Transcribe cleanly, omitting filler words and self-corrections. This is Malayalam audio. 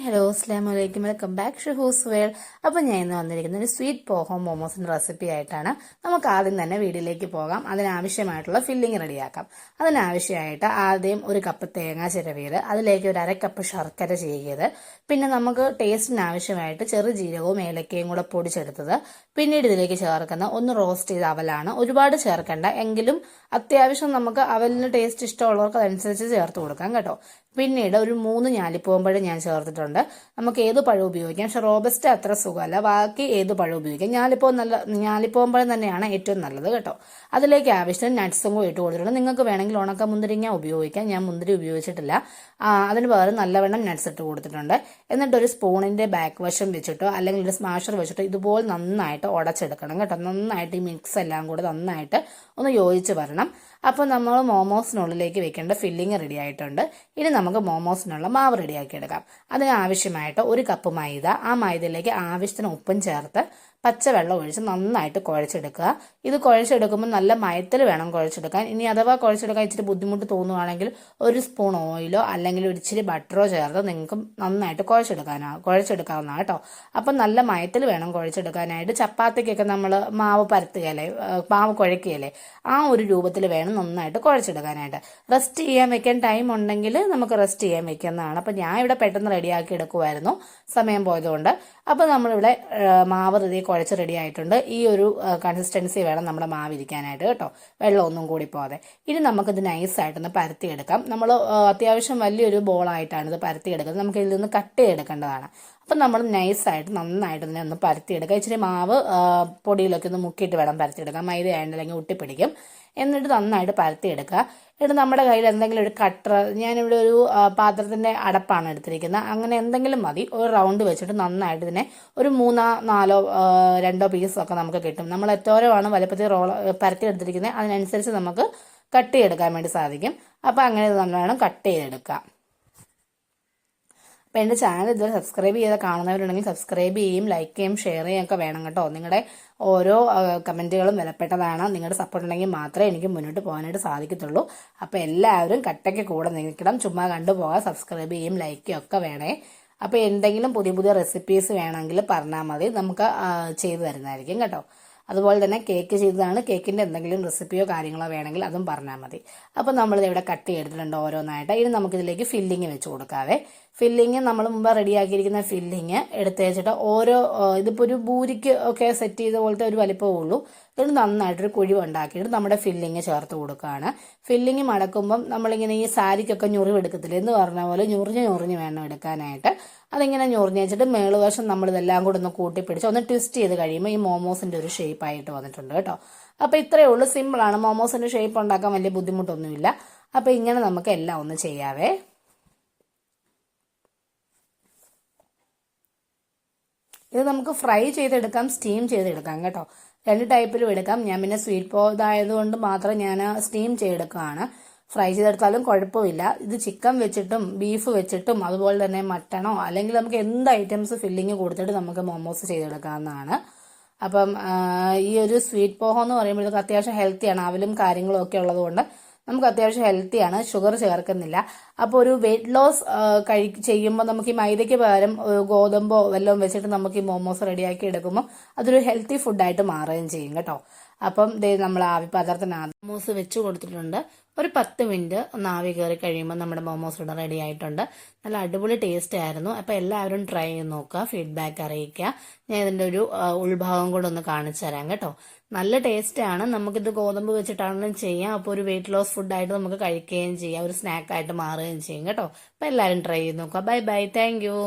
ഹലോ അസ്സലാമു അലൈക്കും welcome back to who's world. അപ്പോൾ ഞാൻ ഇന്ന് വന്നിരിക്കുന്നത് ഒരു സ്വീറ്റ് പോഹോ മോമോസിന്റെ റെസിപ്പി ആയിട്ടാണ്. നമുക്ക് ആദ്യം തന്നെ വീഡിയോയിലേക്ക് പോകാം. അതിനാവശ്യമായിട്ടുള്ള ഫില്ലിംഗ് റെഡിയാക്കാം. അതിനാവശ്യമായിട്ട് ആദ്യം ഒരു കപ്പ് തേങ്ങ ചിരവിയത്, അതിലേക്ക് ഒരു അരക്കപ്പ് ശർക്കര ചെയ്യത്, പിന്നെ നമുക്ക് ടേസ്റ്റിന് ആവശ്യമായിട്ട് ചെറുജീരകവും ഏലക്കയും കൂടെ പൊടിച്ചെടുത്തത്, പിന്നീട് ഇതിലേക്ക് ചേർക്കുന്ന ഒന്ന് റോസ്റ്റ് ചെയ്ത അവലാണ്. ഒരുപാട് ചേർക്കണ്ട, എങ്കിലും അത്യാവശ്യം നമുക്ക് അവലിന് ടേസ്റ്റ് ഇഷ്ടമുള്ളവർക്ക് അതനുസരിച്ച് ചേർത്ത് കൊടുക്കാം കേട്ടോ. പിന്നീട് ഒരു 3 ഞാലിപ്പൂവമ്പഴം ഞാൻ ചേർത്തിട്ടുണ്ട്. നമുക്ക് ഏത് പഴം ഉപയോഗിക്കാം, പക്ഷെ റോബസ്റ്റ് അത്ര സുഖമല്ല, ബാക്കി ഏത് പഴം ഉപയോഗിക്കാം. ഞാലിപ്പൂവമ്പഴം തന്നെയാണ് ഏറ്റവും നല്ലത് കേട്ടോ. അതിലേക്ക് ആവശ്യത്തിന് നട്ട്സും കൂടി ഇട്ട് കൊടുത്തിട്ടുണ്ട്. നിങ്ങൾക്ക് വേണമെങ്കിൽ ഉണക്ക മുന്തിരിങ്ങ ഉപയോഗിക്കാം, ഞാൻ മുന്തിരി ഉപയോഗിച്ചിട്ടില്ല. അതിന് പകരം നല്ലവണ്ണം നട്ട്സ് ഇട്ട് കൊടുത്തിട്ടുണ്ട്. എന്നിട്ട് ഒരു സ്പൂണിന്റെ ബാക്ക് വശം വെച്ചിട്ടോ അല്ലെങ്കിൽ ഒരു സ്മാഷർ വെച്ചിട്ടോ ഇതുപോലെ നന്നായിട്ട് ഉടച്ചെടുക്കണം കേട്ടോ. നന്നായിട്ട് ഈ മിക്സ് എല്ലാം കൂടെ നന്നായിട്ട് ഒന്ന് യോജിച്ച് വരണം. അപ്പോൾ നമ്മൾ മോമോസിനുള്ളിലേക്ക് വെക്കേണ്ട ഫില്ലിങ് റെഡി ആയിട്ടുണ്ട്. ഇനി നമുക്ക് മോമോസിനുള്ള മാവ് റെഡിയാക്കി എടുക്കാം. അതിനാവശ്യമായിട്ട് ഒരു കപ്പ് മൈദ, ആ മൈദയിലേക്ക് ആവശ്യത്തിന് ഉപ്പും ചേർത്ത് പച്ചവെള്ളം ഒഴിച്ച് നന്നായിട്ട് കുഴച്ചെടുക്കുക. ഇത് കുഴച്ചെടുക്കുമ്പോൾ നല്ല മയത്തിൽ വേണം കുഴച്ചെടുക്കാൻ. ഇനി അഥവാ കുഴച്ചെടുക്കാൻ ഇച്ചിരി ബുദ്ധിമുട്ട് തോന്നുവാണെങ്കിൽ ഒരു സ്പൂൺ ഓയിലോ അല്ലെങ്കിൽ ഒരു ഇച്ചിരി ബട്ടറോ ചേർത്ത് നിങ്ങൾക്ക് നന്നായിട്ട് കുഴച്ചെടുക്കാവുന്നതാണ് കേട്ടോ. അപ്പം നല്ല മയത്തിൽ വേണം കുഴച്ചെടുക്കാനായിട്ട്. ചപ്പാത്തിക്കൊക്കെ നമ്മൾ മാവ് പരത്തുകയല്ലേ, മാവ് കുഴക്കുകയല്ലേ, ആ ഒരു രൂപത്തിൽ വേണം നന്നായിട്ട് കുഴച്ചെടുക്കാനായിട്ട്. റെസ്റ്റ് ചെയ്യാൻ വെക്കാൻ ടൈം ഉണ്ടെങ്കിൽ നമുക്ക് റെസ്റ്റ് ചെയ്യാൻ വെക്കുന്നതാണ്. അപ്പം ഞാൻ ഇവിടെ പെട്ടെന്ന് റെഡിയാക്കി എടുക്കുമായിരുന്നു സമയം പോയതുകൊണ്ട്. അപ്പം നമ്മളിവിടെ മാവ് കുഴച്ച് റെഡി ആയിട്ടുണ്ട്. ഈ ഒരു കൺസിസ്റ്റൻസി വേണം നമ്മുടെ മാവ് ഇരിക്കാനായിട്ട് കേട്ടോ, വെള്ളമൊന്നും കൂടി പോകാതെ. ഇനി നമുക്കിത് നൈസായിട്ടൊന്ന് പരത്തിയെടുക്കാം. നമ്മൾ അത്യാവശ്യം വലിയൊരു ബോളായിട്ടാണ് ഇത് പരത്തിയെടുക്കുന്നത്. നമുക്ക് ഇതിൽ നിന്ന് കട്ട് ചെയ്തെടുക്കേണ്ടതാണ്. അപ്പം നമ്മൾ നൈസായിട്ട് നന്നായിട്ട് ഇതിനെ ഒന്ന് പരത്തിയെടുക്കുക. ഇച്ചിരി മാവ് പൊടിയിലൊക്കെ ഒന്ന് മുക്കിയിട്ട് വേണം പരത്തിയെടുക്കാം, മൈദ ആയതുകൊണ്ട് അല്ലെങ്കിൽ ഒട്ടിപ്പിടിക്കും. എന്നിട്ട് നന്നായിട്ട് പരത്തിയെടുക്കുക. എന്നിട്ട് നമ്മുടെ കയ്യിൽ എന്തെങ്കിലും ഒരു കട്ടർ, ഞാനിവിടെ ഒരു പാത്രത്തിൻ്റെ അടപ്പാണ് എടുത്തിരിക്കുന്നത്, അങ്ങനെ എന്തെങ്കിലും മതി. ഒരു റൗണ്ട് വെച്ചിട്ട് നന്നായിട്ട് ഇതിനെ ഒരു 3, 4, 2 പീസൊക്കെ നമുക്ക് കിട്ടും. നമ്മൾ എത്തോരമാണ് വലുപ്പത്തിൽ പരത്തി എടുത്തിരിക്കുന്നത് അതിനനുസരിച്ച് നമുക്ക് കട്ട് ചെയ്തെടുക്കാൻ വേണ്ടി സാധിക്കും. അപ്പോൾ അങ്ങനെ നല്ലോണം കട്ട് ചെയ്തെടുക്കുക. അപ്പോൾ എൻ്റെ ചാനൽ ഇതുവരെ സബ്സ്ക്രൈബ് ചെയ്ത് കാണുന്നവരുണ്ടെങ്കിൽ സബ്സ്ക്രൈബ് ചെയ്യും, ലൈക്ക് ചെയ്യും, ഷെയർ ചെയ്യുകയൊക്കെ വേണം കേട്ടോ. നിങ്ങളുടെ ഓരോ കമൻറ്റുകളും വിലപ്പെട്ടതാണ്. നിങ്ങളുടെ സപ്പോർട്ട് ഉണ്ടെങ്കിൽ മാത്രമേ എനിക്ക് മുന്നോട്ട് പോകാനായിട്ട് സാധിക്കത്തുള്ളൂ. അപ്പോൾ എല്ലാവരും കട്ടയ്ക്ക് കൂടെ നിൽക്കണം, ചുമ്മാ കണ്ടുപോകാം. സബ്സ്ക്രൈബ് ചെയ്യും, ലൈക്ക് ചെയ്യും ഒക്കെ വേണേ. അപ്പോൾ എന്തെങ്കിലും പുതിയ റെസിപ്പീസ് വേണമെങ്കിൽ പറഞ്ഞാൽ മതി, നമുക്ക് ചെയ്തു തരുന്നതായിരിക്കും കേട്ടോ. അതുപോലെ തന്നെ കേക്ക് ചെയ്തതാണ്, കേക്കിൻ്റെ എന്തെങ്കിലും റെസിപ്പിയോ കാര്യങ്ങളോ വേണമെങ്കിൽ അതും പറഞ്ഞാൽ മതി. അപ്പോൾ നമ്മളിത് ഇവിടെ കട്ട് ചെയ്തിട്ടുണ്ട് ഓരോന്നായിട്ട്. ഇനി നമുക്കിതിലേക്ക് ഫില്ലിങ് വെച്ച് കൊടുക്കാവേ. ഫില്ലിങ് നമ്മൾ മുമ്പ് റെഡിയാക്കിയിരിക്കുന്ന ഫില്ലിങ് എടുത്ത് വെച്ചിട്ട് ഇതിപ്പോൾ ഒരു പൂരിക്ക് ഒക്കെ സെറ്റ് ചെയ്ത പോലത്തെ ഒരു വലിപ്പമേ ഉള്ളൂ. എന്നിട്ട് നന്നായിട്ടൊരു കുഴിവ് ഉണ്ടാക്കിയിട്ട് നമ്മുടെ ഫില്ലിങ് ചേർത്ത് കൊടുക്കുകയാണ്. ഫില്ലിങ് മടക്കുമ്പം നമ്മളിങ്ങനെ ഈ സാരിക്കൊക്കെ ഞുറിവെടുക്കത്തില്ല എന്ന് പറഞ്ഞ പോലെ ഞുറിഞ്ഞ് വേണം എടുക്കാനായിട്ട്. അതിങ്ങനെ ഞുറിഞ്ഞ് വെച്ചിട്ട് മേളുവശം നമ്മളിതെല്ലാം കൂടെ ഒന്ന് കൂട്ടിപ്പിടിച്ച് ഒന്ന് ട്വിസ്റ്റ് ചെയ്ത് കഴിയുമ്പോൾ ഈ മോമോസിൻ്റെ ഒരു ഷേപ്പായിട്ട് വന്നിട്ടുണ്ട് കേട്ടോ. അപ്പോൾ ഇത്രയേ ഉള്ളൂ, സിമ്പിളാണ്. മോമോസിൻ്റെ ഷേപ്പ് ഉണ്ടാക്കാൻ വലിയ ബുദ്ധിമുട്ടൊന്നുമില്ല. അപ്പോൾ ഇങ്ങനെ നമുക്ക് എല്ലാം ഒന്ന് ചെയ്യാവേ. ഇത് നമുക്ക് ഫ്രൈ ചെയ്തെടുക്കാം, സ്റ്റീം ചെയ്തെടുക്കാം കേട്ടോ. 2 ടൈപ്പിലും എടുക്കാം. ഞാൻ പിന്നെ സ്വീറ്റ് പോ ഇതായതുകൊണ്ട് മാത്രം ഞാൻ സ്റ്റീം ചെയ്തെടുക്കുകയാണ്. ഫ്രൈ ചെയ്തെടുത്താലും കുഴപ്പമില്ല. ഇത് ചിക്കൻ വെച്ചിട്ടും ബീഫ് വെച്ചിട്ടും അതുപോലെ തന്നെ മട്ടണോ അല്ലെങ്കിൽ നമുക്ക് എന്ത് ഐറ്റംസ് ഫില്ലിങ് കൊടുത്തിട്ട് നമുക്ക് മോമോസ് ചെയ്തെടുക്കാവുന്നതാണ്. അപ്പം ഈ ഒരു സ്വീറ്റ് പോഹോ എന്ന് പറയുമ്പോഴത്തേക്ക് അത്യാവശ്യം ഹെൽത്തിയാണ്. അവലും കാര്യങ്ങളും ഒക്കെ ഉള്ളതുകൊണ്ട് നമുക്ക് അത്യാവശ്യം ഹെൽത്തിയാണ്, ഷുഗർ ചേർക്കുന്നില്ല. അപ്പോൾ ഒരു വെയിറ്റ് ലോസ് ചെയ്യുമ്പോൾ നമുക്ക് ഈ മൈദയ്ക്ക് പകരം ഗോതമ്പോ വല്ലതും വെച്ചിട്ട് നമുക്ക് ഈ മോമോസ് റെഡിയാക്കി എടുക്കുമ്പോൾ അതൊരു ഹെൽത്തി ഫുഡായിട്ട് മാറുകയും ചെയ്യും കേട്ടോ. അപ്പം നമ്മൾ ആവി പാത്രത്തിനകത്ത് മോമോസ് വെച്ച് കൊടുത്തിട്ടുണ്ട്. ഒരു 10 മിനിറ്റ് ഒന്ന് ആവി കയറി കഴിയുമ്പോൾ നമ്മുടെ മോമോസ് ഇവിടെ റെഡി ആയിട്ടുണ്ട്. നല്ല അടിപൊളി ടേസ്റ്റ് ആയിരുന്നു. അപ്പോൾ എല്ലാവരും ട്രൈ ചെയ്ത് നോക്കുക, ഫീഡ്ബാക്ക് അറിയിക്കുക. ഞാൻ ഇതിൻ്റെ ഒരു ഉൾഭാഗം കൂടെ ഒന്ന് കാണിച്ചു തരാം കേട്ടോ. നല്ല ടേസ്റ്റാണ്. നമുക്കിത് ഗോതമ്പ് വെച്ചിട്ടാണെങ്കിലും ചെയ്യാം. അപ്പോൾ ഒരു വെയിറ്റ് ലോസ് ഫുഡായിട്ട് നമുക്ക് കഴിക്കുകയും ചെയ്യാം, ഒരു സ്നാക്കായിട്ട് മാറുകയും ചെയ്യും കേട്ടോ. അപ്പോൾ എല്ലാവരും ട്രൈ ചെയ്ത് നോക്കുക. Bye bye, thank you.